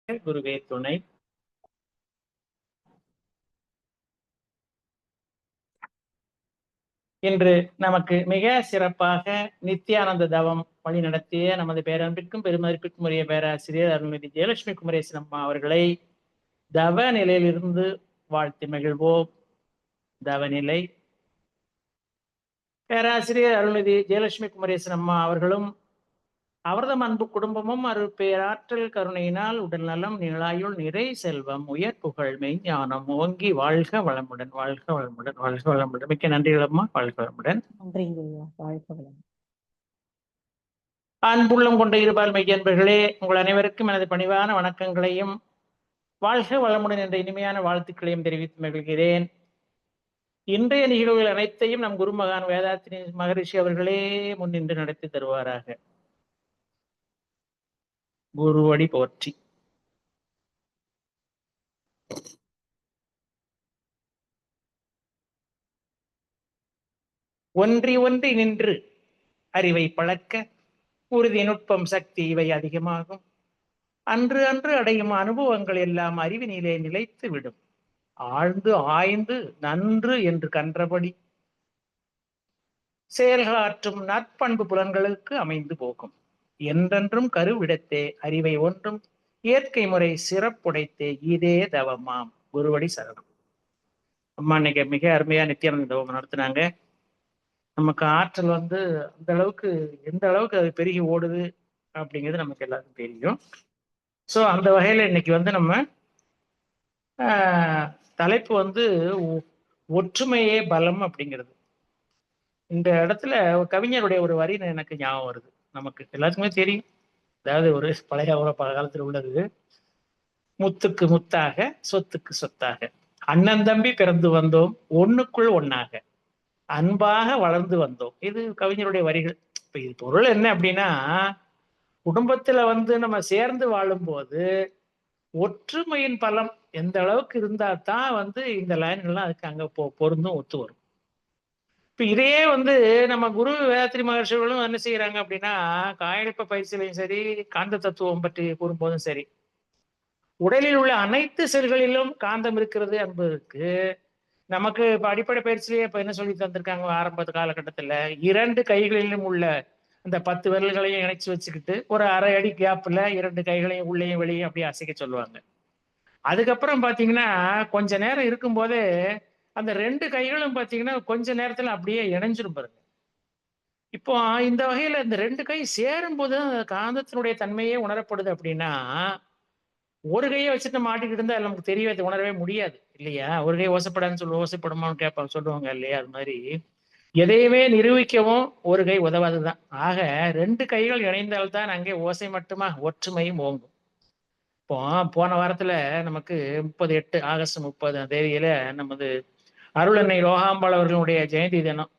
குருவே துணை. இன்று நமக்கு மிக சிறப்பாக நித்தியானந்த தவம் வழி நடத்திய நமது பேரன்பிற்கும் பெருமதிப்பிற்கும் உரிய பேராசிரியர் அருள்நிதி ஜெயலட்சுமி குமரேசன் அம்மா அவர்களை தவ நிலையிலிருந்து வாழ்த்தி மகிழ்வோம். தவநிலை. பேராசிரியர் அருள்நிதி ஜெயலட்சுமி குமரேசன் அம்மா அவர்களும் அவர்தம் அன்பு குடும்பமும் பேராற்றல் கருணையினால் உடல் நலம், நீளாயுள், நிறை செல்வம், உயர் புகழ், மெய்ஞானம் ஓங்கி வாழ்க வளமுடன், வாழ்க வளமுடன், வாழ்க வளமுடன். மிக்க நன்றிகள் அம்மா. வாழ்க வளமுடன். அன்புள்ளம் கொண்ட இருபால் மெய்யன்பர்களே, உங்கள் அனைவருக்கும் எனது பணிவான வணக்கங்களையும் வாழ்க வளமுடன் என்ற இனிமையான வாழ்த்துக்களையும் தெரிவித்து மகிழ்கிறேன். இன்றைய நிகழ்வுகள் அனைத்தையும் நம் குருமகான் வேதாத்திரி மகரிஷி அவர்களே முன்னின்று நடத்தி தருவாராக. குருவடி போற்றி. ஒன்றி ஒன்றி நின்று அறிவை பழக்க உறுதி, நுட்பம், சக்தி இவை அதிகமாகும். அன்று அன்று அடையும் அனுபவங்கள் எல்லாம் அறிவினிலே நிலைத்து விடும். ஆழ்ந்து ஆய்ந்து நன்று என்று கன்றபடி செயல்களாற்றும் நற்பண்பு புலன்களுக்கு அமைந்து போகும். என்றென்றும் கருவிடத்தே அறிவை ஒன்றும் இயற்கை முறை சிறப்புடைத்தே இதே தவமாம். குருவடி சரணம். அம்மா இன்னைக்கு மிக அருமையா நித்தியானந்த தவம் நடத்தினாங்க. நமக்கு ஆற்றல் அந்த அளவுக்கு எந்த அளவுக்கு அது பெருகி ஓடுது அப்படிங்கிறது நமக்கு எல்லாருக்கும் தெரியும். ஸோ அந்த வகையில இன்னைக்கு நம்ம தலைப்பு ஒற்றுமையே பலம் அப்படிங்கிறது. இந்த இடத்துல கவிஞருடைய ஒரு வரி எனக்கு ஞாபகம் வருது. நமக்கு எல்லாத்துக்குமே தெரியும். அதாவது ஒரு பழைய காலத்தில் உள்ளது, முத்துக்கு முத்தாக சொத்துக்கு சொத்தாக அண்ணன் தம்பி பிறந்து வந்தோம், ஒண்ணுக்குள் ஒன்னாக அன்பாக வளர்ந்து வந்தோம். இது கவிஞருடைய வரிகள். இப்ப இது பொருள் என்ன அப்படின்னா, குடும்பத்துல நம்ம சேர்ந்து வாழும்போது ஒற்றுமையின் பலம் எந்த அளவுக்கு இருந்தா தான் இந்த லைன்கள்லாம் அதுக்கு அங்க பொருந்தும், ஒத்து வரும். இப்ப இதையே நம்ம குரு வேதாத்திரி மகர்ஷிகளும் என்ன செய்யறாங்க அப்படின்னா, காயகல்ப பயிற்சியிலையும் சரி, காந்த தத்துவம் பற்றி கூறும்போதும் சரி, உடலில் உள்ள அனைத்து செல்களிலும் காந்தம் இருக்கிறது என்பதற்கு நமக்கு இப்ப அடிப்படை பயிற்சியிலேயே இப்ப என்ன சொல்லி தந்திருக்காங்க, ஆரம்ப காலகட்டத்துல 2 கைகளிலும் உள்ள அந்த 10 விரல்களையும் இணைச்சு வச்சுக்கிட்டு ஒரு அரை அடி கேப்ல 2 கைகளையும் உள்ளேயும் வெளியும் அப்படியே அசைக்க சொல்லுவாங்க. அதுக்கப்புறம் பாத்தீங்கன்னா கொஞ்ச நேரம் இருக்கும் போதே அந்த 2 கைகளும் பாத்தீங்கன்னா கொஞ்ச நேரத்துல அப்படியே இணைஞ்சிரும் பாருங்க. இப்போ இந்த வகையில இந்த 2 கை சேரும் போது காந்தத்தினுடைய தன்மையே உணரப்படுது. அப்படின்னா ஒரு கையை வச்சுட்டு மாட்டிக்கிட்டு இருந்தா நமக்கு தெரியவே உணரவே முடியாது இல்லையா? ஒரு கை ஓசைப்படாதுன்னு ஓசைப்படுமான்னு கேட்பாங்க, சொல்லுவாங்க இல்லையா? அது மாதிரி எதையுமே நிரூபிக்கவும் ஒரு கை உதவாதுதான். ஆக 2 கைகள் இணைந்தால்தான் அங்கே ஓசை மட்டுமா ஒற்றுமையும் ஓங்கும். இப்போ போன வாரத்துல நமக்கு 30/8 ஆகஸ்ட் 30 தேதியில நமது அருளன்னை ரோகாம்பாள் அவர்களுடைய ஜெயந்தி தினம்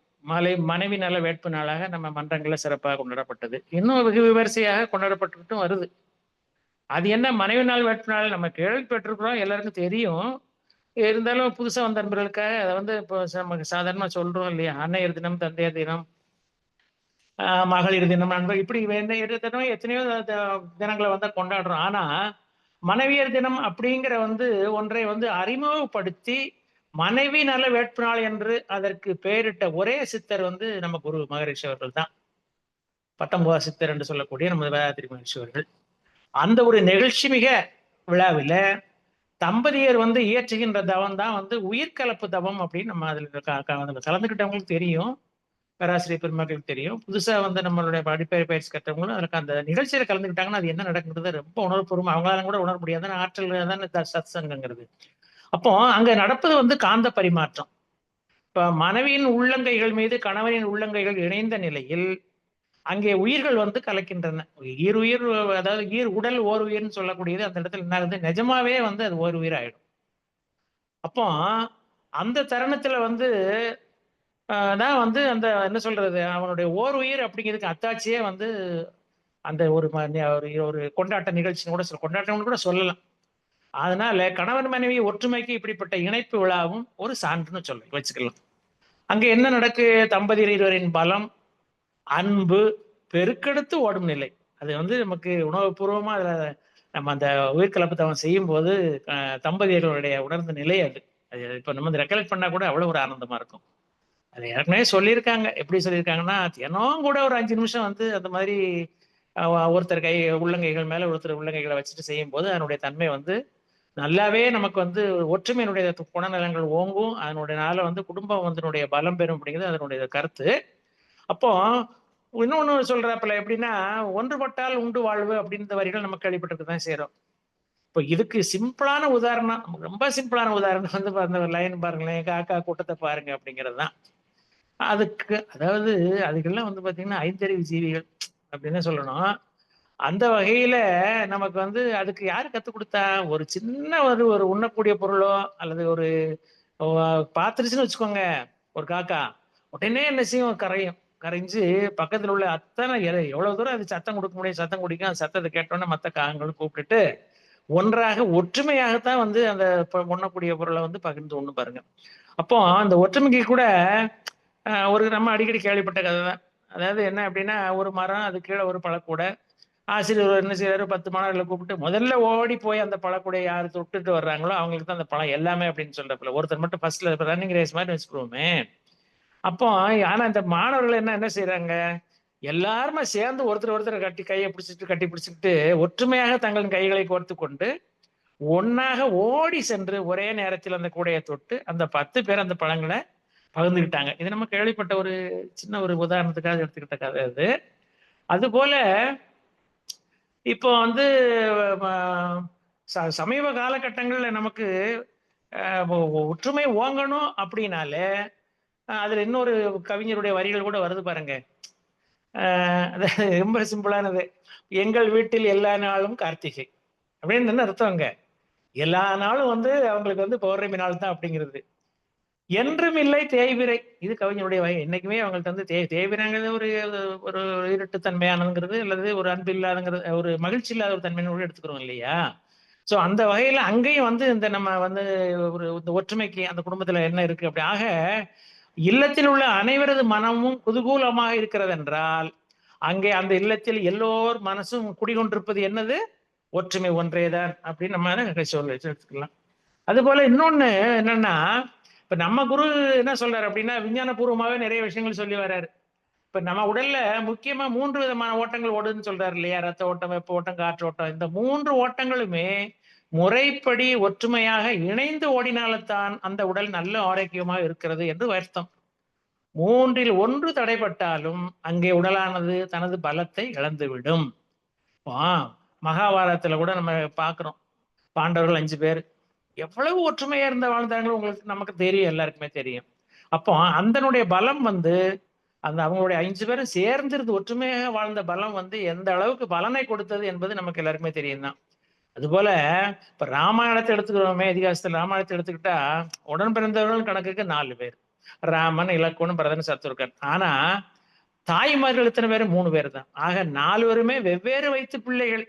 மனைவி நல வேட்பு நாளாக நம்ம மன்றங்கள்ல சிறப்பாக கொண்டாடப்பட்டது. இன்னும் வெகு விமரிசையாக கொண்டாடப்பட்டுட்டும் வருது. அது என்ன மனைவி நாள் வேட்பு நாள் நம்ம கேள்விப்பட்டிருக்கிறோம், எல்லாருக்கும் தெரியும். இருந்தாலும் புதுசா வந்த நண்பர்களுக்காக அதை இப்போ நமக்கு சாதாரணமா சொல்றோம் இல்லையா? அன்னையர் தினம், தந்தையர் தினம், மகளிர் தினம், நண்பர், இப்படி தினம் எத்தனையோ தினங்களை கொண்டாடுறோம். ஆனா மனைவியர் தினம் அப்படிங்கிற ஒன்றை அறிமுகப்படுத்தி மனைவி நல வேட்பு நாள் என்று அதற்கு பெயரிட்ட ஒரே சித்தர் நம்ம குரு மகரிஷி அவர்கள் தான். 19 சித்தர் என்று சொல்லக்கூடிய நமது வேதாத்திரி மகரிஷி அவர்கள். அந்த ஒரு நிகழ்ச்சி மிக விழாவில தம்பதியர் இயற்றுகின்ற தவம் தான் உயிர்கலப்பு தவம் அப்படின்னு நம்ம அதுல கலந்துக்கிட்டவங்களுக்கு தெரியும், பேராசிரியர் பெருமக்களுக்கு தெரியும். புதுசா நம்மளுடைய அடிப்படை பயிற்சி கற்றவங்களும் அதுக்கு அந்த நிகழ்ச்சியில கலந்துக்கிட்டாங்கன்னா அது என்ன நடக்குறது ரொம்ப உணர்வுபூர்வம், அவங்களால கூட உணர முடியாத ஆற்றல் தான் சத் சங்கங்கிறது. அப்போ அங்க நடப்பது காந்த பரிமாற்றம். இப்ப மனைவியின் உள்ளங்கைகள் மீது கணவனின் உள்ளங்கைகள் இணைந்த நிலையில் அங்கே உயிர்கள் கலக்கின்றன. உயிர் அதாவது உடல் ஓர் உயிர்னு சொல்லக்கூடியது அந்த இடத்துல என்ன ஆகுது, நிஜமாவே அது ஓர் உயிர் ஆயிடும். அப்போ அந்த தருணத்துல தான் அந்த என்ன சொல்றது, அவனுடைய ஓர் உயிர் அப்படிங்கிறதுக்கு அத்தாட்சியே அந்த ஒரு கொண்டாட்ட நிகழ்ச்சின்னு கூட கொண்டாட்டம்னு கூட சொல்லலாம். அதனால கணவன் மனைவி ஒற்றுமைக்கு இப்படிப்பட்ட இணைப்பு விழாவும் ஒரு சான்றுன்னு வச்சுக்கலாம். அங்க என்ன நடக்கு, தம்பதியர் இருவரின் பலம், அன்பு பெருக்கெடுத்து ஓடும் நிலை. அது நமக்கு உணவுபூர்வமா அதுல நம்ம அந்த உயிர்கலப்பு தவம் செய்யும் போது தம்பதியர்களுடைய உணர்ந்த நிலை அது. அது இப்ப நம்ம ரெக்கலெக்ட் பண்ணா கூட அவ்வளவு ஒரு ஆனந்தமா இருக்கும். அது ஏற்கனவே சொல்லியிருக்காங்க. எப்படி சொல்லியிருக்காங்கன்னா, தினம் கூட ஒரு 5 நிமிஷம் வந்து அந்த மாதிரி ஒருத்தர் உள்ளங்கைகள் மேல ஒருத்தர் உள்ளங்கைகளை வச்சுட்டு செய்யும்போது அதனுடைய தன்மை வந்து நல்லாவே நமக்கு வந்து ஒற்றுமையினுடைய குணநலங்கள் ஓங்கும். அதனுடைய வந்து குடும்பம் வந்து பலம் பெறும் அப்படிங்கிறது அதனுடைய கருத்து. அப்போ இன்னொன்னு சொல்றாப்புல எப்படின்னா, ஒன்றுபட்டால் உண்டு வாழ்வு அப்படின்ற வரிகள் நம்ம கேள்விப்பட்டிருக்க தான் செய்றோம். இப்போ இதுக்கு சிம்பிளான உதாரணம், ரொம்ப சிம்பிளான உதாரணம் வந்து அந்த லைன் பாருங்களேன், காக்கா கூட்டத்தை பாருங்க அப்படிங்கிறது தான். அதுக்கு அதாவது அதுக்கெல்லாம் வந்து பாத்தீங்கன்னா ஐந்தறிவு ஜீவிகள் அப்படின்னு சொல்லணும். அந்த வகையில நமக்கு வந்து அதுக்கு யாரு கத்துக் கொடுத்தா? ஒரு சின்ன ஒரு உண்ணக்கூடிய பொருளோ அல்லது ஒரு பாத்துருச்சுன்னு வச்சுக்கோங்க ஒரு காக்கா, உடனே என்ன செய்யும்? கரையும். கரைஞ்சு பக்கத்துல உள்ள அத்தனை எவ்வளவு தூரம் அது சத்தம் கொடுக்க முடியும், சத்தம் குடிக்கும். அந்த சத்தத்தை கேட்டோன்னே மத்த காகங்களும் கூப்பிட்டுட்டு ஒன்றாக ஒற்றுமையாகத்தான் வந்து அந்த உண்ணக்கூடிய பொருளை வந்து பகிர்ந்து ஒண்ணு பாருங்க. அப்போ அந்த ஒற்றுமைக்கு கூட ஒரு நம்ம அடிக்கடி கேள்விப்பட்ட கதை தான். அதாவது என்ன அப்படின்னா, ஒரு மரம், அது கீழே ஒரு பழக்கூடை. ஆசிரியர் என்ன செய்யறாரு, 10 மாணவர்களை கூப்பிட்டு முதல்ல ஓடி போய் அந்த பழக்கூடையை யாரு தொட்டுட்டு வர்றாங்களோ அவங்களுக்கு தான் அந்த பழம் எல்லாமே அப்படின்னு சொல்றப்பல ஒருத்தர் மட்டும் ஃபர்ஸ்ட்ல ரன்னிங் ரேஸ் மாதிரி வச்சுக்கிடுவோமே. அப்போ ஆனா இந்த மாணவர்கள் என்ன என்ன செய்யறாங்க, எல்லாருமே சேர்ந்து ஒருத்தர் ஒருத்தர் கட்டி பிடிச்சிக்கிட்டு ஒற்றுமையாக தங்களின் கைகளை கோர்த்து கொண்டு ஒன்னாக ஓடி சென்று ஒரே நேரத்தில் அந்த கூடையை தொட்டு அந்த 10 பேர் அந்த பழங்களை பகிர்ந்துக்கிட்டாங்க. இது நம்ம கேள்விப்பட்ட ஒரு சின்ன ஒரு உதாரணத்துக்காக எடுத்துக்கிட்ட கதை அது. அது போல இப்போ வந்து சமீப காலகட்டங்கள்ல நமக்கு ஒற்றுமை ஓங்கணும் அப்படின்னாலே அதுல இன்னொரு கவிஞருடைய வரிகள் கூட வருது பாருங்க. ரொம்ப சிம்பிளானது. எங்கள் வீட்டில் எல்லா நாளும் கார்த்திகை அப்படின்னு என்ன அர்த்தம்? எல்லா நாளும் வந்து அவங்களுக்கு வந்து பௌர்ணமி நாள் தான் அப்படிங்கிறது. என்றும் இல்லை தேய்பிறை, இது கவிஞருடைய வகை. என்னைக்குமே அவங்கள்ட்ட வந்து தேய்பிரைங்கிறது ஒரு ஒரு இருட்டுத்தன்மையானதுங்கிறது அல்லது ஒரு அன்பு இல்லாதங்கிறது, ஒரு மகிழ்ச்சி இல்லாத ஒரு தன்மையோடு எடுத்துக்கிறோம் இல்லையா? சோ அந்த வகையில அங்கேயும் வந்து இந்த நம்ம வந்து ஒரு இந்த ஒற்றுமைக்கு அந்த குடும்பத்துல என்ன இருக்கு அப்படி ஆக, இல்லத்தில் உள்ள அனைவரது மனமும் குதூகூலமாக இருக்கிறது என்றால் அங்கே அந்த இல்லத்தில் எல்லோர் மனசும் குடிகொண்டிருப்பது என்னது? ஒற்றுமை ஒன்றேதான் அப்படின்னு நம்ம சொல்ல எடுத்துக்கலாம். அது போல இன்னொன்னு என்னன்னா, இப்ப நம்ம குரு என்ன சொல்றாரு அப்படின்னா, விஞ்ஞான பூர்வமாவே நிறைய விஷயங்கள் சொல்லி வர்றாரு. இப்ப நம்ம உடல்ல முக்கியமா 3 விதமான ஓட்டங்கள் ஓடுதுன்னு சொல்றாரு இல்லையா? ரத்த ஓட்டம், வெப்ப ஓட்டம், காற்று ஓட்டம். இந்த 3 ஓட்டங்களுமே முறைப்படி ஒற்றுமையாக இணைந்து ஓடினால்தான் அந்த உடல் நல்ல ஆரோக்கியமாக இருக்கிறது என்று அர்த்தம். 3ல் 1 தடைப்பட்டாலும் அங்கே உடலானது தனது பலத்தை இழந்துவிடும். மகாபாரதத்துல கூட நம்ம பார்க்கிறோம். பாண்டவர்கள் 5 பேர் எவ்வளவு ஒற்றுமையா இருந்த வாழ்ந்தாங்களோ உங்களுக்கு நமக்கு தெரியும், எல்லாருக்குமே தெரியும். அப்போ அந்தனுடைய பலம் வந்து அந்த அவங்களுடைய 5 பேரும் சேர்ந்திருந்து ஒற்றுமையாக வாழ்ந்த பலம் வந்து எந்த அளவுக்கு பலனை கொடுத்தது என்பது நமக்கு எல்லாருக்குமே தெரியும் தான். அதுபோல இப்ப ராமாயணத்தை எடுத்துக்கிறோமே, இதிகாசத்துல ராமாயணத்தை எடுத்துக்கிட்டா உடன் பிறந்தவர்கள் கணக்குக்கு 4 பேர். ராமன், இலக்குவன், பரதன், சத்ருகன். ஆனா தாய்மார்கள் எத்தனை பேர்? 3 பேர் தான். ஆக 4 பேருமே வெவ்வேறு வயிற்று பிள்ளைகள்.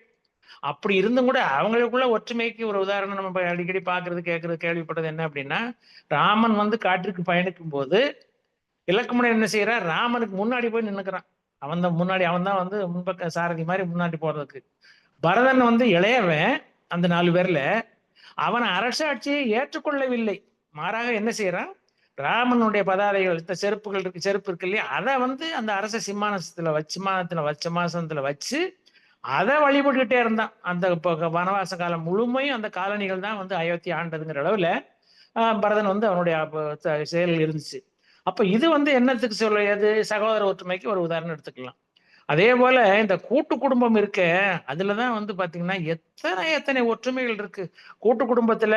அப்படி இருந்தும் கூட அவங்களுக்குள்ள ஒற்றுமைக்கு ஒரு உதாரணம் நம்ம அடிக்கடி பாக்குறது, கேட்கறது, கேள்விப்பட்டது என்ன அப்படின்னா, ராமன் வந்து காட்டிற்கு பயணிக்கும் போது இலக்குமணன் என்ன செய்யறான்? ராமனுக்கு முன்னாடி போய் நின்னுக்கிறான். அவன் தான் முன்னாடி, அவன் தான் வந்து முன்பக்க சாரதி மாதிரி முன்னாடி போறதுக்கு. பரதன் வந்து இளையவன் அந்த 4 பேர்ல. அவன் அரசாட்சியை ஏற்றுக்கொள்ளவில்லை. மாறாக என்ன செய்யறான்? ராமனுடைய பதாதைகள், செருப்புகள் இருக்கு, செருப்பு இருக்கு இல்லையா, அதை வந்து அந்த அரச சிம்மாசனத்துல வச்சு அதை வழிபட்டுக்கிட்டே இருந்தான். அந்த வனவாச காலம் முழுமையும் அந்த காலனிகள் தான் வந்து அயோத்தி ஆண்டதுங்கிற அளவுல பரதன் வந்து அவனுடைய செயல் இருந்துச்சு. அப்ப இது வந்து என்னத்துக்கு சொல்றது? சகோதர ஒற்றுமைக்கு ஒரு உதாரணம் எடுத்துக்கலாம். அதே போல இந்த கூட்டு குடும்பம் இருக்க, அதுலதான் வந்து பாத்தீங்கன்னா எத்தனை எத்தனை ஒற்றுமைகள் இருக்கு. கூட்டு குடும்பத்துல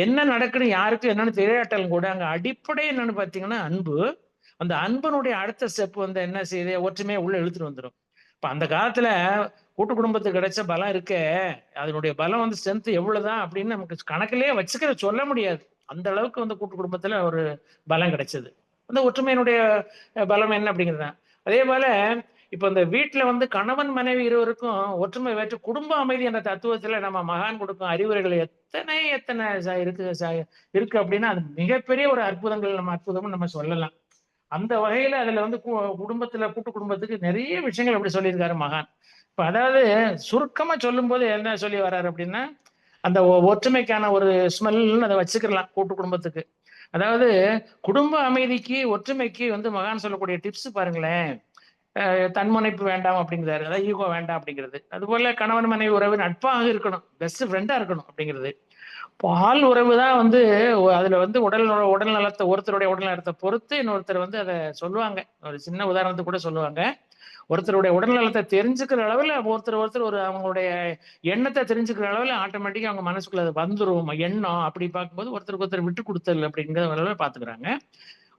என்ன நடக்குன்னு யாருக்கும் என்னன்னு தெரியாட்டாலும் கூட அங்க அடிப்படை என்னன்னு பாத்தீங்கன்னா அன்பு. அந்த அன்பனுடைய அடுத்த ஸ்டெப் வந்து என்ன செய்யுது? ஒற்றுமையை உள்ள இழுத்துட்டு வந்துடும். இப்ப அந்த காலத்துல கூட்டு குடும்பத்துக்கு கிடைச்ச பலம் இருக்க, அதனுடைய பலம் வந்து ஸ்ட்ரென்த் எவ்வளவுதான் அப்படின்னு நமக்கு கணக்கிலேயே வச்சுக்க சொல்ல முடியாது. அந்த அளவுக்கு வந்து கூட்டு குடும்பத்துல ஒரு பலம் கிடைச்சது. அந்த ஒற்றுமையினுடைய பலம் என்ன அப்படிங்கிறது தான். அதே போல இப்ப இந்த வீட்டுல வந்து கணவன் மனைவி இருவருக்கும் ஒற்றுமை வேற்று குடும்ப அமைதி என்ற தத்துவத்துல நம்ம மகான் கொடுக்கும் அறிவுரைகள் எத்தனை எத்தனை இருக்கு அப்படின்னா அது மிகப்பெரிய ஒரு அற்புதங்கள், நம்ம அற்புதம்னு நம்ம சொல்லலாம். அந்த வகையில அதுல வந்து குடும்பத்துல கூட்டு குடும்பத்துக்கு நிறைய விஷயங்கள் அப்படி சொல்லியிருக்காரு மகான். இப்ப அதாவது சுருக்கமா சொல்லும் போது என்ன சொல்லி வர்றாரு அப்படின்னா, அந்த ஒற்றுமைக்கான ஒரு ஸ்மெல்னு அதை வச்சுக்கலாம் கூட்டு குடும்பத்துக்கு. அதாவது குடும்ப அமைதிக்கு, ஒற்றுமைக்கு வந்து மகான் சொல்லக்கூடிய டிப்ஸ் பாருங்களேன். தன்முனைப்பு வேண்டாம் அப்படிங்கிறாரு. அதாவது ஈகோ வேண்டாம் அப்படிங்கிறது. அதுபோல கணவன் மனைவி உறவு நட்பாக இருக்கணும். பெஸ்ட் ஃப்ரெண்டா இருக்கணும் அப்படிங்கிறது. பால் உறவு தான் வந்து அதுல வந்து உடல் நலத்தை ஒருத்தருடைய உடல் நலத்தை பொறுத்து இன்னொருத்தர் வந்து அதை சொல்லுவாங்க. ஒரு சின்ன உதாரணத்துக்கு கூட சொல்லுவாங்க. ஒருத்தருடைய உடல் நலத்தை தெரிஞ்சுக்கிற அளவுல ஒருத்தர் ஒரு அவங்களுடைய எண்ணத்தை தெரிஞ்சுக்கிற அளவுல ஆட்டோமேட்டிக்கா அவங்க மனசுக்குள்ள அது வந்துரும் எண்ணம். அப்படி பார்க்கும்போது ஒருத்தருக்கு ஒருத்தர் விட்டு கொடுத்தல் அப்படிங்கிற அளவுல பாத்துக்கிறாங்க.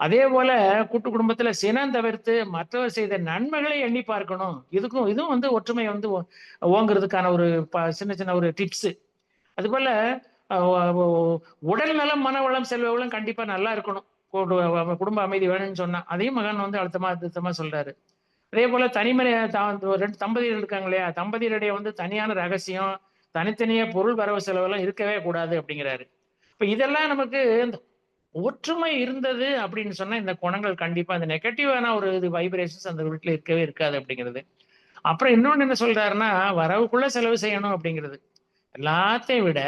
அதே போல கூட்டு குடும்பத்துல சினம் தவிர்த்து மற்றவர் செய்த நன்மைகளை எண்ணி பார்க்கணும். இதுவும் வந்து ஒற்றுமை வந்து ஓங்குறதுக்கான ஒரு சின்ன சின்ன ஒரு டிப்ஸ். அதுபோல உடல் நலம், மன வளம், செல்வ வளம் கண்டிப்பா நல்லா இருக்கணும். குடும்ப அமைதி வேணும்னு சொன்னா அதையும் மகன் வந்து அழுத்தமா சொல்றாரு. அதே போல தனிமனை ரெண்டு தம்பதியர் இருக்காங்க இல்லையா, தம்பதியருடைய வந்து தனியான ரகசியம், தனித்தனியா பொருள் வரவு செலவெல்லாம் இருக்கவே கூடாது அப்படிங்கிறாரு. இப்ப இதெல்லாம் நமக்கு இந்த ஒற்றுமை இருந்தது அப்படின்னு சொன்னா இந்த குணங்கள் கண்டிப்பா அந்த நெகட்டிவான ஒரு இது வைப்ரேஷன்ஸ் அந்த வீட்டுல இருக்கவே இருக்காது அப்படிங்கிறது. அப்புறம் இன்னொன்னு என்ன சொல்றாருன்னா, வரவுக்குள்ள செலவு செய்யணும் அப்படிங்கிறது. எல்லாத்தையும் விட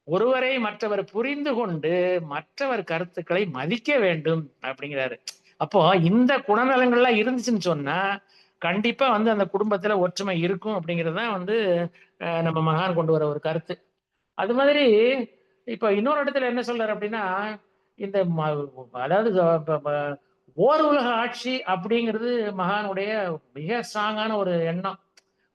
ஒருவரை மற்றவர் புரிந்து கொண்டு மற்றவர் கருத்துக்களை மதிக்க வேண்டும் அப்படிங்கிறாரு. அப்போ இந்த குணநலங்கள்லாம் இருந்துச்சுன்னு சொன்னா கண்டிப்பா வந்து அந்த குடும்பத்துல ஒற்றுமை இருக்கும் அப்படிங்கிறதுதான் வந்து நம்ம மகான் கொண்டு வர ஒரு கருத்து. அது மாதிரி இப்ப இன்னொரு இடத்துல என்ன சொல்றாரு அப்படின்னா, இந்த அதாவது ஓர் உலக ஆட்சி அப்படிங்கிறது மகானுடைய மிக ஸ்ட்ராங்கான ஒரு எண்ணம்.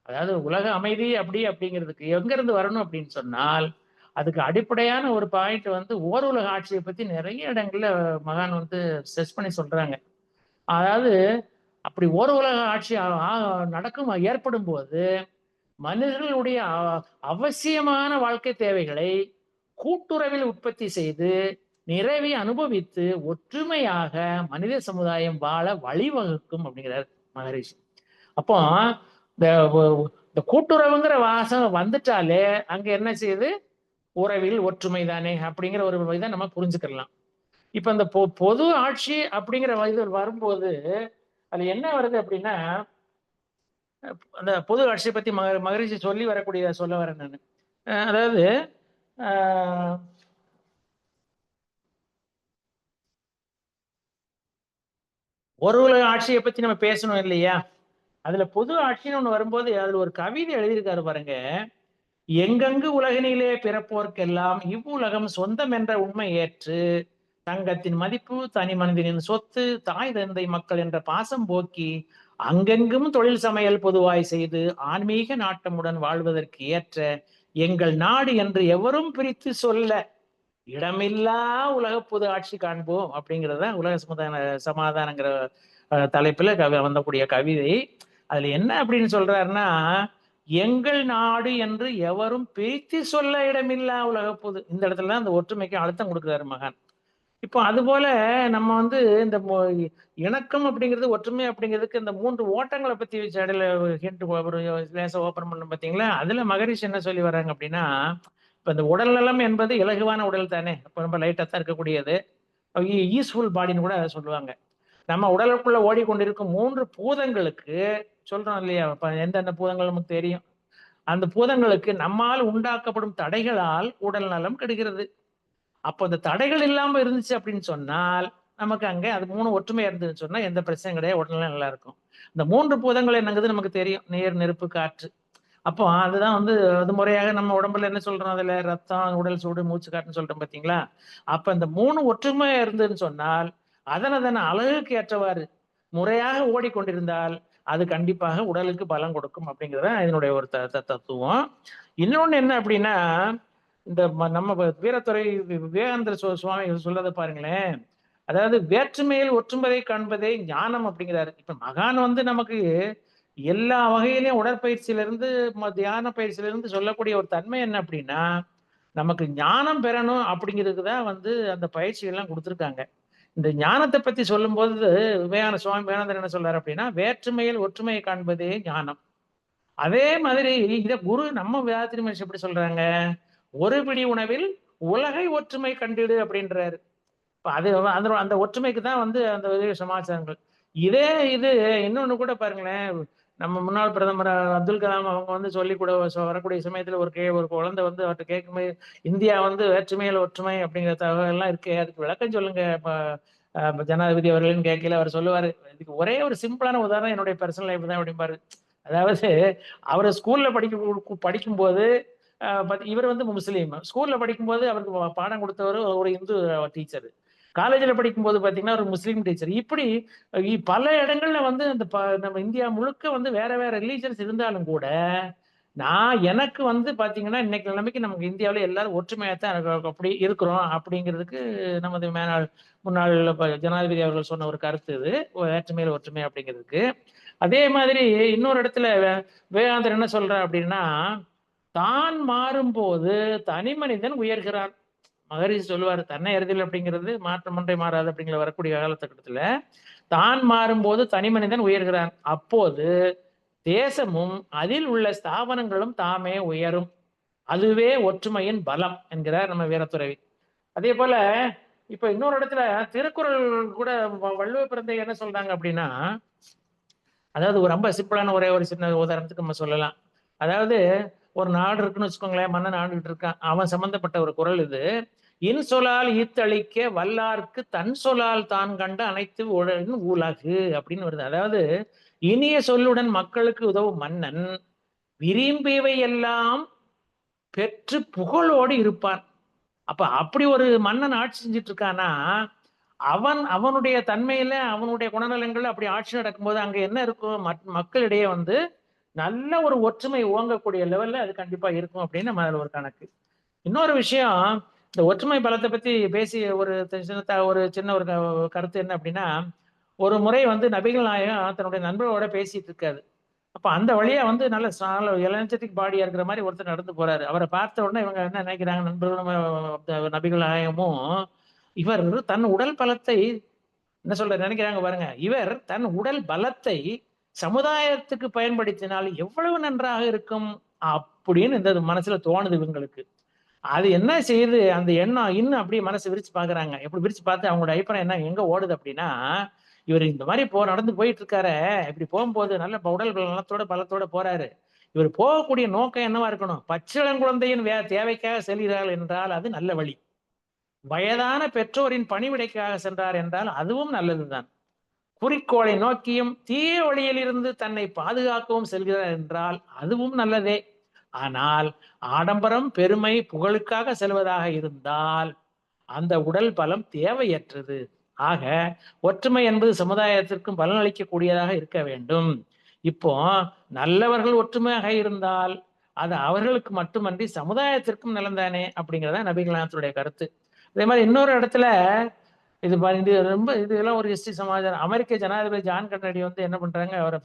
அதாவது உலக அமைதி அப்படிங்கிறதுக்கு எங்க இருந்து வரணும் அப்படின்னு சொன்னால், அதுக்கு அடிப்படையான ஒரு பாயிண்ட் வந்து ஓர் உலக ஆட்சியை பத்தி நிறைய இடங்கள்ல மகான் வந்து ஸ்ட்ரெஸ் பண்ணி சொல்றாங்க. அதாவது அப்படி ஓர் உலக ஆட்சி நடக்கும் ஏற்படும் போது மனிதர்களுடைய அவசியமான வாழ்க்கை தேவைகளை கூட்டுறவில் உற்பத்தி செய்து நிறைவை அனுபவித்து ஒற்றுமையாக மனித சமுதாயம் வாழ வழிவகுக்கும் அப்படிங்கிறார் மகரிஷி. அப்போ இந்த இந்த கூட்டுறவுங்கிற வாசம் வந்துட்டாலே அங்க என்ன செய்யுது, உறவில் ஒற்றுமை தானே அப்படிங்கிற ஒரு இதை நம்ம புரிஞ்சுக்கலாம். இப்ப இந்த பொது ஆட்சி அப்படிங்கிற இது வரும்போது அதுல என்ன வருது அப்படின்னா, அந்த பொது ஆட்சியை பத்தி மகரிஷி சொல்லி வரக்கூடிய சொல்ல வரேன் நான். அதாவது ஒரு உலக ஆட்சியை பத்தி நம்ம பேசணும் இல்லையா, அதுல பொது ஆட்சின்னு ஒண்ணு வரும்போது அதுல ஒரு கவிதை எழுதியிருக்காரு பாருங்க. எங்கெங்கு உலகினிலே பிறப்போர்க்கெல்லாம் இவ்வுலகம் சொந்தம் என்ற உண்மை ஏற்று தங்கத்தின் மதிப்பு தனி மனிதனின் சொத்து தாய் தந்தை மக்கள் என்ற பாசம் போக்கி அங்கெங்கும் தொழில் சமையல் பொதுவாய் செய்து ஆன்மீக நாட்டமுடன் வாழ்வதற்கு ஏற்ற எங்கள் நாடு என்று எவரும் பிரித்து சொல்ல இடமில்லா உலக பொது ஆட்சி காண்போம் அப்படிங்கிறத உலக சமாதானங்கிற தலைப்புல வந்தக்கூடிய கவிதை. அதுல என்ன அப்படின்னு சொல்றாருன்னா, எங்கள் நாடு என்று எவரும் பிரித்து சொல்ல இடமில்லா உலக பொது. இந்த இடத்துல அந்த ஒற்றுமைக்கு அழுத்தம் கொடுக்கிறாரு மகான். இப்போ அது போல நம்ம வந்து இந்த இணக்கம் அப்படிங்கிறது ஒற்றுமை அப்படிங்கிறதுக்கு இந்த 3 ஓட்டங்களை பத்தி இடையில ஹிண்ட் ஒரு லேசா ஓபன் பண்ண பாத்தீங்களா, அதுல மகரிஷி என்ன சொல்லி வர்றாங்க அப்படின்னா, இப்ப இந்த உடல் நலம் என்பது இலகுவான உடல் தானே, அப்ப ரொம்ப லைட்டா தான் இருக்கக்கூடியது, ஈஸ்ஃபுல் பாடின்னு கூட சொல்லுவாங்க. நம்ம உடலுக்குள்ள ஓடிக்கொண்டிருக்கும் 3 பூதங்களுக்கு சொல்றோம் இல்லையா, எந்தெந்த பூதங்கள் நமக்கு தெரியும். அந்த பூதங்களுக்கு நம்மால் உண்டாக்கப்படும் தடைகளால் உடல் நலம் கெடுகிறது. அப்போ அந்த தடைகள் இல்லாம இருந்துச்சு அப்படின்னு சொன்னால் நமக்கு அங்க அது 3 ஒற்றுமை இருந்துன்னு சொன்னா எந்த பிரச்சனையும் கிடையாது, உடல்நிலை நல்லா இருக்கும். இந்த 3 பூதங்கள் என்னங்கிறது நமக்கு தெரியும், நீர் நெருப்பு காற்று. அப்போ அதுதான் வந்து அது முறையாக நம்ம உடம்புல என்ன சொல்றோம், அதுல ரத்தம் உடல் சூடு மூச்சு காட்டுன்னு சொல்றோம் பாத்தீங்களா. அப்ப இந்த 3 ஒற்றுமையா இருந்ததுன்னு சொன்னால் அதன அழகுக்கு ஏற்றவாறு முறையாக ஓடிக்கொண்டிருந்தால் அது கண்டிப்பாக உடலுக்கு பலம் கொடுக்கும் அப்படிங்கிறத இதனுடைய ஒரு தத்துவம். இன்னொன்னு என்ன அப்படின்னா, இந்த நம்ம வீரத்துறை விவேகானந்தர் சுவாமி சொல்றதை பாருங்களேன். அதாவது வேற்றுமையில் ஒற்றுமையை காண்பதே ஞானம் அப்படிங்கிறாரு. இப்ப மகான் வந்து நமக்கு எல்லா வகையிலையும் உடற்பயிற்சியிலிருந்து தியான பயிற்சியிலிருந்து சொல்லக்கூடிய ஒரு தன்மை என்ன அப்படின்னா, நமக்கு ஞானம் பெறணும் அப்படிங்கிறதுக்கு தான் வந்து அந்த பயிற்சிகள்லாம் கொடுத்துருக்காங்க. இந்த ஞானத்தை பத்தி சொல்லும் போது சுவாமி விவேகானந்தர் என்ன சொல்றாரு அப்படின்னா, வேற்றுமையில் ஒற்றுமையை காண்பதே ஞானம். அதே மாதிரி இத குரு நம்ம வேதாத்திரி மனுஷன் எப்படி சொல்றாங்க, ஒரு பிடி உணவில் உலகை ஒற்றுமை கண்டிடு அப்படின்றாரு. அது அந்த அந்த ஒற்றுமைக்கு தான் வந்து அந்த சமாச்சாரங்கள். இதே இது இன்னொன்னு கூட பாருங்களேன், நம்ம முன்னாள் பிரதமர் அப்துல் கலாம் அவங்க வந்து சொல்லி கூட வரக்கூடிய சமயத்துல ஒரு குழந்தை வந்து அவர்கிட்ட கேட்கும்போது, இந்தியா வந்து வேற்றுமையில் ஒற்றுமை அப்படிங்கிற தகவல் எல்லாம் இருக்கு, அதுக்கு விளக்கம் சொல்லுங்க ஜனாதிபதி அவர்கள்னு கேட்கல. அவர் சொல்லுவாரு, இதுக்கு ஒரே ஒரு சிம்பிளான உதாரணம் என்னுடைய பர்சனல் லைஃப் தான் அப்படிம்பாரு. அதாவது அவர் ஸ்கூல்ல படிக்கும்போது இவர் வந்து முஸ்லீம். ஸ்கூல்ல படிக்கும்போது அவருக்கு பாடம் கொடுத்தவர் ஒரு இந்து டீச்சர். காலேஜில் படிக்கும்போது பார்த்தீங்கன்னா ஒரு முஸ்லீம் டீச்சர். இப்படி பல இடங்கள்ல வந்து அந்த நம்ம இந்தியா முழுக்க வந்து வேற வேற ரிலீஜன்ஸ் இருந்தாலும் கூட எனக்கு வந்து பாத்தீங்கன்னா இன்னைக்கு நிலைமைக்கு நமக்கு இந்தியாவில எல்லாரும் ஒற்றுமையா தான் அப்படி இருக்கிறோம் அப்படிங்கிறதுக்கு நமது முன்னாள் ஜனாதிபதி அவர்கள் சொன்ன ஒரு கருத்து இது, வேற்றுமையில் ஒற்றுமை அப்படிங்கிறதுக்கு. அதே மாதிரி இன்னொரு இடத்துல விவேகானந்தர் என்ன சொல்ற அப்படின்னா, தான் மாறும்போது தனி மனிதன் உயர்கிறான். மகரிஷி சொல்லுவார், தன்னை அறிதல் அப்படிங்கிறது மாற்றம் ஒன்றை மாறாது அப்படிங்கிற வரக்கூடிய காலகட்டத்துல தான் மாறும்போது தனி மனிதன் உயர்கிறான், அப்போது தேசமும் அதில் உள்ள ஸ்தாபனங்களும் தாமே உயரும், அதுவே ஒற்றுமையின் பலம் என்கிறார் நம்ம வீரத்துறவி. அதே போல இப்ப இன்னொரு இடத்துல திருக்குறள் கூட வள்ளுவ பிறந்தை என்ன சொல்றாங்க அப்படின்னா, அதாவது ஒரு ரொம்ப சிம்பிளான ஒரே ஒரு சின்ன உதாரணத்துக்கு நம்ம சொல்லலாம். அதாவது ஒரு நாடு இருக்குன்னு வச்சுக்கோங்களேன், மன்னன் ஆண்டுகிட்டு இருக்கான், அவன் சம்பந்தப்பட்ட ஒரு குறள் இது. இன்சொலால் ஈத்தளிக்க வல்லார்க்கு தன் சொலால் தான் கண்ட அனைத்து உலகு அப்படின்னு வருது. அதாவது இனிய சொல்லுடன் மக்களுக்கு உதவும் மன்னன் விரும்பியவை எல்லாம் பெற்று புகழோடு இருப்பான். அப்ப அப்படி ஒரு மன்னன் ஆட்சி செஞ்சுட்டு இருக்கானா, அவனுடைய தன்மையில அவனுடைய குணநலங்கள் அப்படி ஆட்சி நடக்கும்போது அங்க என்ன இருக்கும், மக்களிடையே வந்து நல்ல ஒரு ஒற்றுமை ஓங்கக்கூடிய லெவல்ல அது கண்டிப்பா இருக்கும் அப்படின்னு நம்ம அதுல ஒரு கணக்கு. இன்னொரு விஷயம், இந்த ஒற்றுமை பலத்தை பத்தி பேசி ஒரு சின்ன ஒரு கருத்து என்ன அப்படின்னா, ஒரு முறை வந்து நபிகள் நாயகம் தன்னுடைய நண்பர்களோட பேசிட்டு இருக்காரு. அப்ப அந்த வழியா வந்து நல்ல எனர்ஜெட்டிக் பாடியா இருக்கிற மாதிரி ஒருத்தர் நடந்து போறாரு. அவரை பார்த்த உடனே இவங்க என்ன நினைக்கிறாங்க, நண்பர்களும் நபிகள் நாயகமும், இவர் தன் உடல் பலத்தை என்ன சொல்ற நினைக்கிறாங்க பாருங்க, இவர் தன் உடல் பலத்தை சமுதாயத்துக்கு பயன்படுத்தினால் எவ்வளவு நன்றாக இருக்கும் அப்படின்னு இந்த மனசுல தோணுது இவங்களுக்கு. அது என்ன செய்யுது, அந்த எண்ணம் இன்னும் அப்படியே மனசு விரிச்சு பாக்குறாங்க. எப்படி விரிச்சு பார்த்து அவங்களோட அபிப்பிராயம் என்ன எங்க ஓடுது அப்படின்னா, இவர் இந்த மாதிரி நடந்து போயிட்டு இருக்காரு, இப்படி போகும்போது நல்ல உடல் நலத்தோட பலத்தோட போறாரு, இவர் போகக்கூடிய நோக்கம் என்னவா இருக்கணும், பச்சிளங்குழந்தையின் தேவைக்காக செல்கிறார்கள் என்றால் அது நல்ல வழி, வயதான பெற்றோரின் பணிவிடைக்காக சென்றார் என்றால் அதுவும் நல்லதுதான், குறிக்கோளை நோக்கியும் தீய வழியில் இருந்து தன்னை பாதுகாக்கவும் செல்கிறார் என்றால் அதுவும் நல்லதே. ஆனால் ஆடம்பரம் பெருமை புகழுக்காக செல்வதாக இருந்தால் அந்த உடல் பலம் தேவையற்றது. ஆக ஒற்றுமை என்பது சமுதாயத்திற்கும் பலனளிக்கக்கூடியதாக இருக்க வேண்டும். இப்போ நல்லவர்கள் ஒற்றுமையாக இருந்தால் அது அவர்களுக்கு மட்டுமன்றி சமுதாயத்திற்கும் நலந்தானே அப்படிங்கிறத நபிகளாத்துடைய கருத்து. அதே மாதிரி இன்னொரு இடத்துல இது ரொம்ப இதெல்லாம் ஒரு ஹிஸ்டரி சமாச்சாரம். அமெரிக்க ஜனாதிபதி ஜான் கென்னடி வந்து என்ன பண்றாங்க, அவரை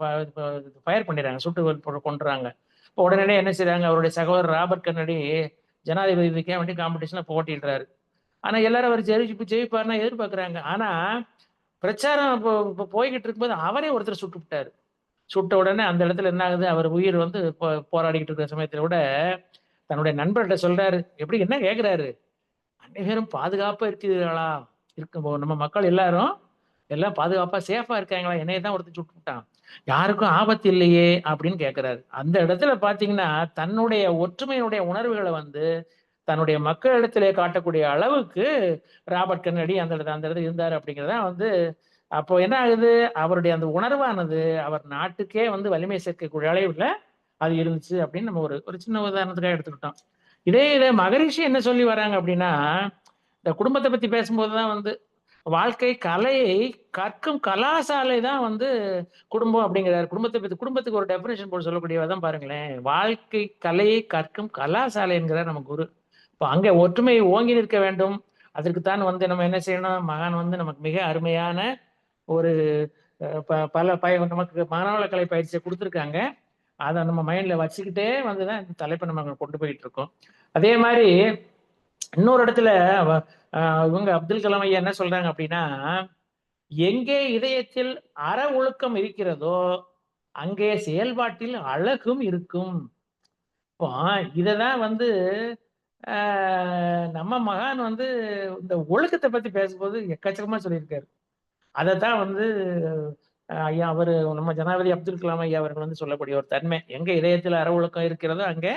ஃபயர் பண்ணிடுறாங்க, சுட்டு கொண்டுறாங்க. இப்போ உடனே என்ன செய்றாங்க, அவருடைய சகோதரர் ராபர்ட் கென்னடி ஜனாதிபதிக்கே வேண்டி காம்படிஷன்ல போட்டிடுறாரு. ஆனா எல்லாரும் அவர் ஜெயிப்பாருன்னா எதிர்பார்க்குறாங்க. ஆனா பிரச்சாரம் இப்போ போய்கிட்டு இருக்கும்போது அவரே ஒருத்தர் சுட்டு விட்டாரு. சுட்ட உடனே அந்த இடத்துல என்ன ஆகுது, அவர் உயிர் வந்து போராடிக்கிட்டு இருக்கிற சமயத்துல கூட தன்னுடைய நண்பர்கிட்ட சொல்றாரு, எப்படி என்ன கேட்கிறாரு, அனைவரும் பாதுகாப்பா இருக்கிறீர்களா, இருக்கும் நம்ம மக்கள் எல்லாரும் எல்லாம் பாதுகாப்பா சேஃபா இருக்காங்களா, என்னைய தான் ஒருத்தர் சுட்டு விட்டான், யாருக்கும் ஆபத்து இல்லையே அப்படின்னு கேட்கிறாரு. அந்த இடத்துல பாத்தீங்கன்னா தன்னுடைய ஒற்றுமையினுடைய உணர்வுகளை வந்து தன்னுடைய மக்களிடத்திலே காட்டக்கூடிய அளவுக்கு ராபர்ட் கென்னடி அந்த இடத்துல இருந்தார் அப்படிங்கிறத வந்து அப்போ என்ன ஆகுது, அவருடைய அந்த உணர்வானது அவர் நாட்டுக்கே வந்து வலிமை சேர்க்கக்கூடிய அளவுல அது இருந்துச்சு அப்படின்னு நம்ம ஒரு ஒரு சின்ன உதாரணத்துக்காக எடுத்துக்கிட்டோம். இதே மகரிஷி என்ன சொல்லி வராங்க அப்படின்னா, இந்த குடும்பத்தை பத்தி பேசும்போதுதான் வந்து வாழ்க்கை கலையை கற்கும் கலாசாலை தான் வந்து குடும்பம் அப்படிங்கிறாரு. குடும்பத்துக்கு ஒரு டெபினேஷன் போட்டு சொல்லக்கூடியதான் பாருங்களேன், வாழ்க்கை கலையை கற்கும் கலாசாலை என்கிறார் நம்ம குரு. இப்போ அங்க ஒற்றுமை ஓங்கி நிற்க வேண்டும். அதற்குத்தான் வந்து நம்ம என்ன செய்யணும், மகான் வந்து நமக்கு மிக அருமையான ஒரு நமக்கு மனவளக்கலை பயிற்சியை கொடுத்துருக்காங்க. அதை நம்ம மைண்ட்ல வச்சுக்கிட்டே வந்துதான் இந்த தலைப்பை நம்ம கொண்டு போயிட்டு இருக்கோம். அதே மாதிரி இன்னொரு இடத்துல இவங்க அப்துல் கலாம் ஐயா என்ன சொல்றாங்க அப்படின்னா, எங்கே இதயத்தில் அற ஒழுக்கம் இருக்கிறதோ அங்கே செயல்பாட்டில் அழகும் இருக்கும். இப்போ இததான் வந்து நம்ம மகான் வந்து இந்த ஒழுக்கத்தை பத்தி பேசும்போது எக்கச்சக்கமா சொல்லியிருக்காரு. அதைத்தான் வந்து ஐயா அவரு நம்ம ஜனாதிபதி அப்துல் கலாம் ஐயா அவர்கள் வந்து சொல்லக்கூடிய ஒரு தன்மை, எங்க இதயத்துல அறவொழுக்கம் இருக்கிறதோ அங்க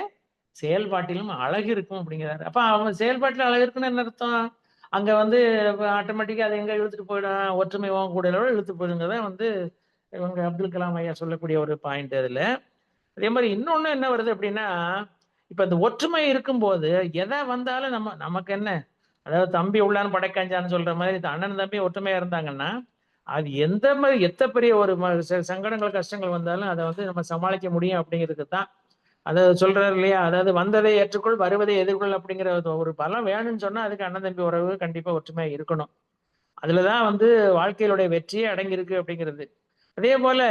செயல்பாட்டிலும் அழகு இருக்கும் அப்படிங்கிறாரு. அப்ப அவங்க செயல்பாட்டுல அழகு இருக்குன்னு என்ன அர்த்தம்? அங்க வந்து ஆட்டோமேட்டிக்கா அது எங்க இழுத்துட்டு போயிடும், ஒற்றுமை கூடையோட இழுத்து போயிடுங்கிறத வந்து இவங்க அப்துல் கலாம் ஐயா சொல்லக்கூடிய ஒரு பாயிண்ட் அதுல. அதே மாதிரி இன்னொன்னு என்ன வருது அப்படின்னா, இப்ப இந்த ஒற்றுமை இருக்கும்போது எதை வந்தாலும் நமக்கு என்ன, அதாவது தம்பி உள்ளான்னு படைக்காஞ்சான்னு சொல்ற மாதிரி அண்ணன் தம்பி ஒற்றுமையா இருந்தாங்கன்னா, அது எந்த மாதிரி எத்த பெரிய ஒரு சங்கடங்கள் கஷ்டங்கள் வந்தாலும் அதை வந்து நம்ம சமாளிக்க முடியும் அப்படிங்கிறதுக்கு தான் அதை சொல்றாரு இல்லையா. அதாவது வந்ததை ஏற்றுக்கொள் வருவதை எதிர்கொள் அப்படிங்கிற ஒரு பலம் வேணும்னு சொன்னா அதுக்கு அண்ணன் தம்பி உறவு கண்டிப்பா ஒற்றுமையா இருக்கணும். அதுலதான் வந்து வாழ்க்கையிலுடைய வெற்றியே அடங்கியிருக்கு அப்படிங்கிறது. அதே போல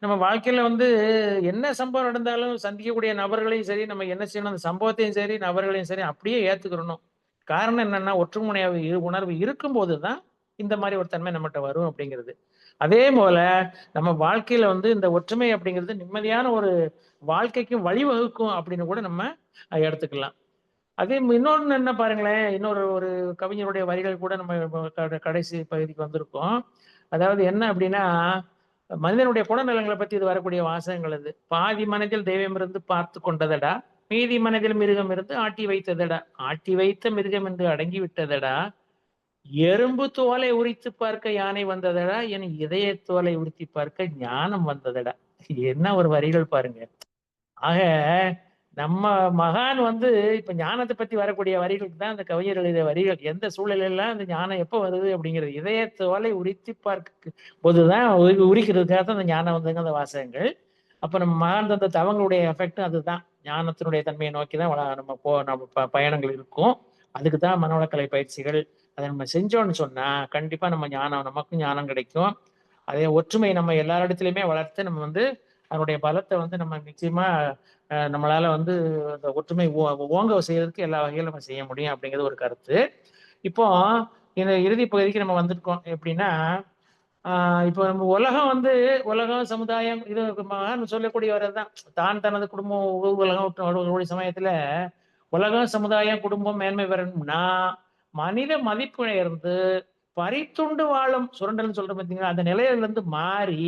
நம்ம வாழ்க்கையில வந்து என்ன சம்பவம் நடந்தாலும் சந்திக்கக்கூடிய நபர்களையும் சரி, நம்ம என்ன செய்யணும், அந்த சம்பவத்தையும் சரி நபர்களையும் சரி அப்படியே ஏத்துக்கிறணும். காரணம் என்னன்னா ஒற்றுமுனையாக உணர்வு இருக்கும் போதுதான் இந்த மாதிரி ஒரு தன்மை நம்மகிட்ட வரும் அப்படிங்கிறது. அதே போல நம்ம வாழ்க்கையில வந்து இந்த ஒற்றுமை அப்படிங்கிறது நிம்மதியான ஒரு வாழ்க்கைக்கும் வழிவகுக்கும் அப்படின்னு கூட நம்ம எடுத்துக்கலாம். அதே இன்னொன்னு என்ன பாருங்களேன், இன்னொரு ஒரு கவிஞருடைய வரிகள் கூட நம்ம கடைசி பகுதிக்கு வந்திருக்கோம். அதாவது என்ன அப்படின்னா, மனிதனுடைய குணநலங்களை பத்தி இது வரக்கூடிய வாசகங்கள் அது. பாதி மனதில் தெய்வம் இருந்து பார்த்து கொண்டதடா, மீதி மனதில் மிருகம் இருந்து ஆட்டி வைத்ததடா, ஆட்டி வைத்த மிருகம் என்று அடங்கி விட்டதடா, எறும்பு தோலை உரித்து பார்க்க யானை வந்ததடா, என் இதய தோலை உரித்து பார்க்க ஞானம் வந்ததடா. என்ன ஒரு வரிகள் பாருங்க. ஆக நம்ம மகான் வந்து இப்ப ஞானத்தை பத்தி வரக்கூடிய வரிகளுக்கு தான் அந்த கவிஞர் எழுதிய வரிகள். எந்த சூழலெல்லாம் அந்த ஞானம் எப்ப வருது அப்படிங்கிறது இதய தோலை உரித்து பார்க்க போதுதான் உரிக்கிறதுக்காக தான் அந்த ஞானம் வந்துங்க அந்த வாசகங்கள். அப்ப நம்ம மகான் தந்த தவங்களுடைய எஃபெக்ட் அதுதான். ஞானத்தினுடைய தன்மையை நோக்கிதான் நம்ம பயணங்கள் இருக்கும். அதுக்கு தான் மனவளக்கலை பயிற்சிகள். அதை நம்ம செஞ்சோம்னு சொன்னா கண்டிப்பா நம்ம நமக்கும் ஞானம் கிடைக்கும். அதே ஒற்றுமை நம்ம எல்லாரிடத்திலுமே வளர்த்து நம்ம வந்து அதனுடைய பலத்தை வந்து நம்ம நிச்சயமா நம்மளால வந்து அந்த ஒற்றுமை ஓங்க செய்யறதுக்கு எல்லா வகையிலும் நம்ம செய்ய முடியும் அப்படிங்கிறது ஒரு கருத்து. இப்போ இந்த இறுதி பகுதிக்கு நம்ம வந்திருக்கோம். எப்படின்னா இப்போ நம்ம உலகம் சமுதாயம் இது சொல்லக்கூடிய வரதுதான். தான் தனது குடும்பம் உலகம் சமயத்துல உலகம் சமுதாயம் குடும்பம் மேன்மை பெறணும்னா மனித மதிப்புயர்ந்து பறித்துண்டு வாழும் சுரண்டல் சொல்ற பார்த்தீங்கன்னா அந்த நிலையில இருந்து மாறி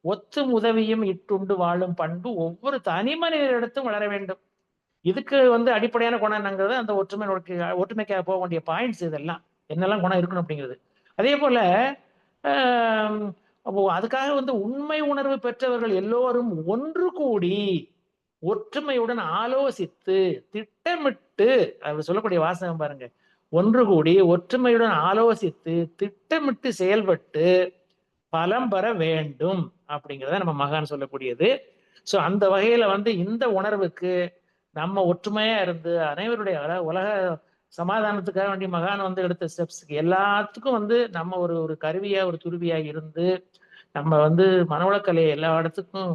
ஒத்தும் உதவியும் இட்டுண்டு வாழும் பண்பு ஒவ்வொரு தனி மனிதரிடத்தும் வளர வேண்டும். இதுக்கு வந்து அடிப்படையான குணம் என்னங்கிறது அந்த ஒற்றுமைக்காக போக வேண்டிய பாயிண்ட்ஸ் இதெல்லாம் என்னெல்லாம் குணம் இருக்கணும் அப்படிங்கிறது. அதே போல அதுக்காக வந்து உண்மை உணர்வு பெற்றவர்கள் எல்லோரும் ஒன்று கூடி ஒற்றுமையுடன் ஆலோசித்து திட்டமிட்டு அவர் சொல்லக்கூடிய வாசகம் பாருங்க. ஒன்று கூடி ஒற்றுமையுடன் ஆலோசித்து திட்டமிட்டு செயல்பட்டு பலம் பெற வேண்டும் அப்படிங்கிறத நம்ம மகான் சொல்லக்கூடியது. ஸோ அந்த வகையில வந்து இந்த உணர்வுக்கு நம்ம ஒற்றுமையா இருந்து அனைவருடைய உலக சமாதானத்துக்காக வேண்டிய மகான் வந்து எடுத்த ஸ்டெப்ஸ்க்கு எல்லாத்துக்கும் வந்து நம்ம ஒரு கருவியா ஒரு துருவியா இருந்து நம்ம வந்து மனவளக்கலையை எல்லா இடத்துக்கும்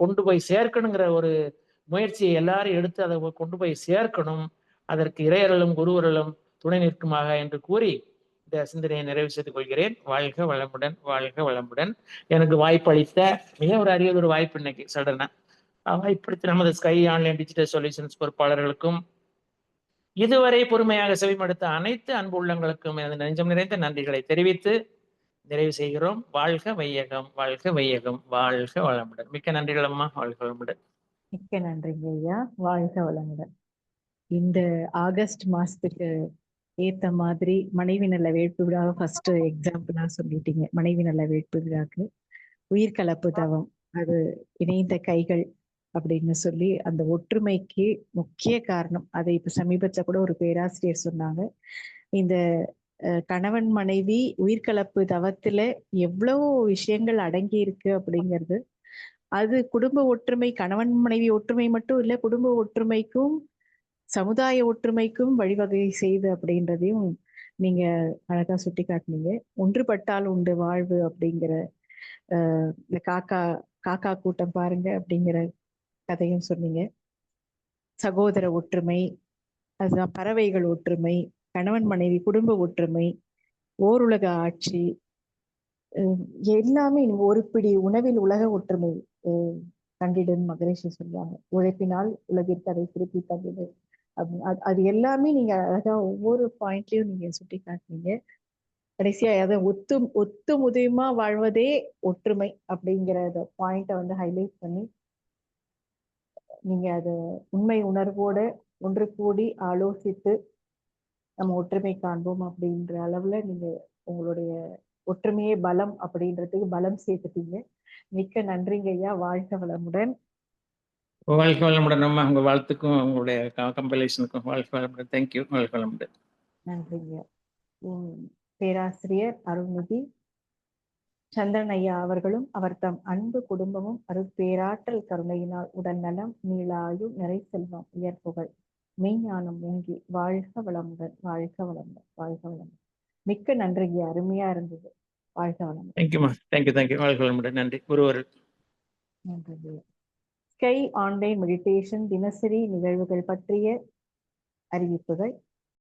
கொண்டு போய் சேர்க்கணுங்கிற ஒரு முயற்சியை எல்லாரும் எடுத்து அதை கொண்டு போய் சேர்க்கணும். அதற்கு இறையர்களும் குருவர்களும் துணை நிற்குமாக என்று கூறி இந்த சிந்தனையை நிறைவு செய்து கொள்கிறேன். வாழ்க வளமுடன், வாழ்க வளமுடன். எனக்கு வாய்ப்பு அளித்த மிக ஒரு அரிய ஒரு வாய்ப்பு இன்னைக்கு சடனா வாய்ப்படுத்தி நமது ஸ்கை ஆன்லைன் டிஜிட்டல் சொல்யூஷன்ஸ் பொறுப்பாளர்களுக்கும் இதுவரை பொறுமையாக செவிமடுத்த அனைத்து அன்பு உள்ளங்களுக்கும் எனது நெஞ்சம் நிறைந்த நன்றிகளை தெரிவித்து நிறைவு செய்கிறோம். வாழ்க வையகம், வாழ்க வையகம், வாழ்க வளமுடன். மிக்க நன்றிகள் அம்மா. வாழ்க வளமுடன். மிக்க நன்றிங்க ஐயா. வாழ்க வளமுடன். இந்த ஆகஸ்ட் மாசத்துக்கு ஏத்த மாதிரி மனைவி நல்ல வேட்பு விழா ஃபர்ஸ்ட் எக்ஸாம்பிளா சொல்லிட்டீங்க. மனைவி நல்ல வேட்பு விழாக்கு உயிர்கலப்பு தவம், அது இணைந்த கைகள் அப்படின்னு சொல்லி அந்த ஒற்றுமைக்கு முக்கிய காரணம். அதை இப்ப சமீபத்துல கூட ஒரு பேராசிரியர் சொன்னாங்க. இந்த கணவன் மனைவி உயிர்கலப்பு தவத்துல எவ்வளவு விஷயங்கள் அடங்கி இருக்கு அப்படிங்கிறது. அது குடும்ப ஒற்றுமை, கணவன் மனைவி ஒற்றுமை மட்டும் இல்ல, குடும்ப ஒற்றுமைக்கும் சமுதாய ஒற்றுமைக்கும் வழிவகை செய்து அப்படின்றதையும் நீங்க அழகா சுட்டி காட்டினீங்க. ஒன்றுபட்டால் உண்டு வாழ்வு அப்படிங்கிற இந்த காக்கா காக்கா கூட்டம் பாருங்க அப்படிங்கிற கதையும் சொன்னீங்க. சகோதர ஒற்றுமை, அதுதான் பறவைகள் ஒற்றுமை, கணவன் மனைவி குடும்ப ஒற்றுமை, ஓருலக ஆட்சி, எல்லாமே ஒரு பிடி உணவில் உலக ஒற்றுமை கண்டிடும் மகரிஷி சொல்லுவாங்க. உழைப்பினால் உலகிற்கு அதை திருப்பி தந்திடு. அது எல்லாமே நீங்க அழகா ஒவ்வொரு பாயிண்ட்லயும் நீங்க சுட்டி காட்டினீங்க. கடைசியா அதை ஒத்துமுதியமா வாழ்வதே ஒற்றுமை அப்படிங்கிற பாயிண்ட வந்து ஹைலைட் பண்ணி நீங்க அதை உண்மை உணர்வோட ஒன்று கூடி ஆலோசித்து நம்ம ஒற்றுமை காண்போம் அப்படின்ற அளவுல நீங்க உங்களுடைய ஒற்றுமையே பலம் அப்படின்றதுக்கு பலம் சேர்த்துட்டீங்க. மிக்க நன்றிங்க ஐயா. வாழ்க வளமுடன். வாழ்க வளமுடன் அம்மா. உங்க வாழ்த்துக்கும் உங்களுடைய கம்பைலேஷனுக்கும் வாழ்க வளமுடன். தேங்க்யூ. வாழ்க வளமுடன். நன்றிங்க. பேராசிரியர் அருள்நிதி சந்திரன் ஐயா அவர்களும் அவர் தம் அன்பு குடும்பமும் அருட்பேராற்றல் கருணையினால் உடல் நலம், நீளாயு, நிறை செல்வம், உயர்ப்புகள், மெய்ஞானம் ஓங்கி வாழ்க வளமுடன், வாழ்க வளமுடன், வாழ்க வளமுடன். மிக்க நன்றிங்க. அருமையா இருந்தது. வாழ்க வளமுடன். தேங்க்யூமா. தேங்க்யூ. வாழ்க வளமுடன். நன்றி. நன்றி. ஸ்கை ஆன்லைன் மெடிடேஷன் தினசரி நிகழ்வுகள் பற்றிய அறிவிப்புகள்